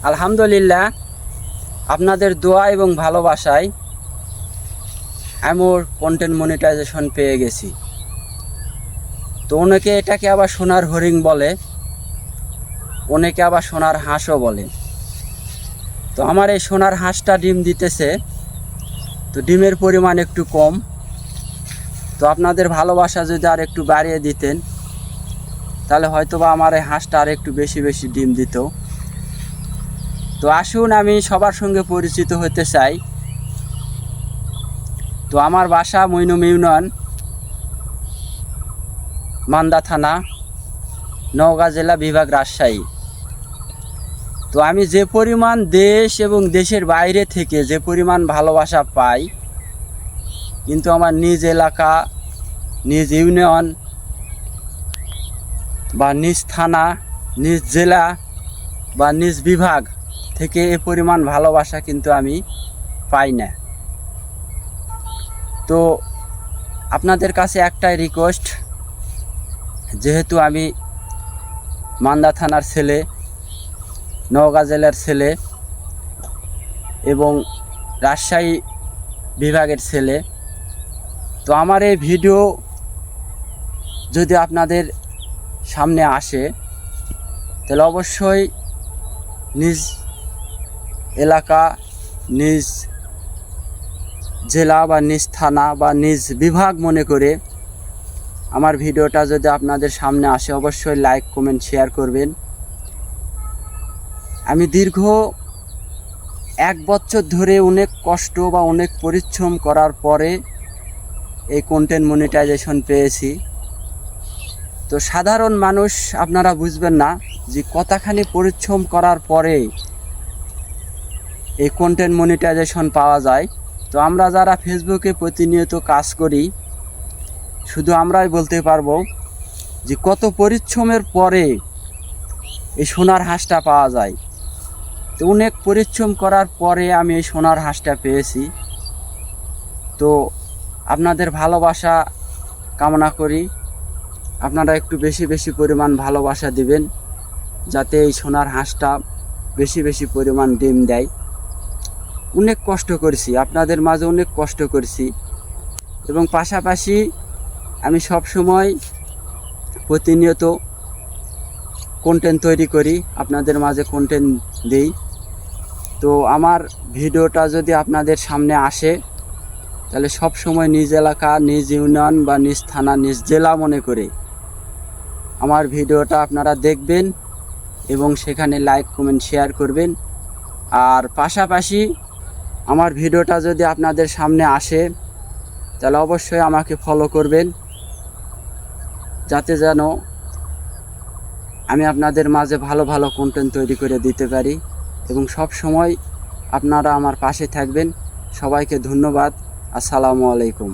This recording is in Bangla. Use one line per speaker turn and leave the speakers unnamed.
আলহামদুলিল্লাহ, আপনাদের দোয়া এবং ভালোবাসায় আমার কন্টেন্ট মনিটাইজেশন পেয়ে গেছি। তো অনেকে এটাকে আবার সোনার হরিণ বলে, অনেকে আবার সোনার হাঁসও বলে। তো আমার এই সোনার হাঁসটা ডিম দিতেছে, তো ডিমের পরিমাণ একটু কম। তো আপনাদের ভালোবাসা যদি আর একটু বাড়িয়ে দিতেন, তাহলে হয়তোবা আমার এই হাঁসটা আর একটু বেশি বেশি ডিম দিত। তো আসুন, আমি সবার সঙ্গে পরিচিত হতে চাই। তো আমার বাসা মইনম ইউনিয়ন, মান্দা থানা, নওগাঁ জেলা, বিভাগ রাজশাহী। তো আমি যে পরিমাণ দেশ এবং দেশের বাইরে থেকে যে পরিমাণ ভালোবাসা পাই, কিন্তু আমার নিজ এলাকা, নিজ ইউনিয়ন বা নিজ থানা, নিজ জেলা বা নিজ বিভাগ থেকে এ পরিমাণ ভালোবাসা কিন্তু আমি পাই না। তো আপনাদের কাছে একটাই রিকোয়েস্ট, যেহেতু আমি মান্দা থানার ছেলে, নওগাঁ জেলার ছেলে এবং রাজশাহী বিভাগের ছেলে, তো আমার এই ভিডিও যদি আপনাদের সামনে আসে, তাহলে অবশ্যই নিজ এলাকা, নিজ জেলা বা নিজ থানা বা নিজ বিভাগ মনে করে আমার ভিডিওটা যদি আপনাদের সামনে আসে, অবশ্যই লাইক, কমেন্ট, শেয়ার করবেন। আমি দীর্ঘ 1 বছর ধরে অনেক কষ্ট বা অনেক পরিশ্রম করার পরে এই কন্টেন্ট মনিটাইজেশন পেয়েছি। তো সাধারণ মানুষ আপনারা বুঝবেন না যে কতখানি পরিশ্রম করার পরে এই কন্টেন্ট মনিটাইজেশন পাওয়া যায়। তো আমরা যারা ফেসবুকে প্রতিনিয়ত কাজ করি, শুধু আমরাই বলতে পারবো যে কত পরিশ্রমের পরে এই সোনার হাঁসটা পাওয়া যায়। তো অনেক পরিশ্রম করার পরে আমি এই সোনার হাঁসটা পেয়েছি। তো আপনাদের ভালোবাসা কামনা করি, আপনারা একটু বেশি বেশি পরিমাণ ভালোবাসা দিবেন, যাতে এই সোনার হাঁসটা বেশি বেশি পরিমাণ ডিম দেয়। অনেক কষ্ট করেছি, আপনাদের মাঝে অনেক কষ্ট করেছি, এবং পাশাপাশি আমি সব সময় প্রতিনিয়ত কন্টেন্ট তৈরি করি, আপনাদের মাঝে কন্টেন্ট দিই। তো আমার ভিডিওটা যদি আপনাদের সামনে আসে, তাহলে সব সময় নিজ এলাকা, নিজ ইউনিয়ন বা নিজ থানা, নিজ জেলা মনে করে আমার ভিডিওটা আপনারা দেখবেন এবং সেখানে লাইক, কমেন্ট, শেয়ার করবেন। আর পাশাপাশি আমার ভিডিওটা যদি আপনাদের সামনে আসে, তাহলে অবশ্যই আমাকে ফলো করবেন, যাতে যেন আমি আপনাদের মাঝে ভালো ভালো কন্টেন্ট তৈরি করে দিতে পারি এবং সব সময় আপনারা আমার পাশে থাকবেন। সবাইকে ধন্যবাদ। আসসালামু আলাইকুম।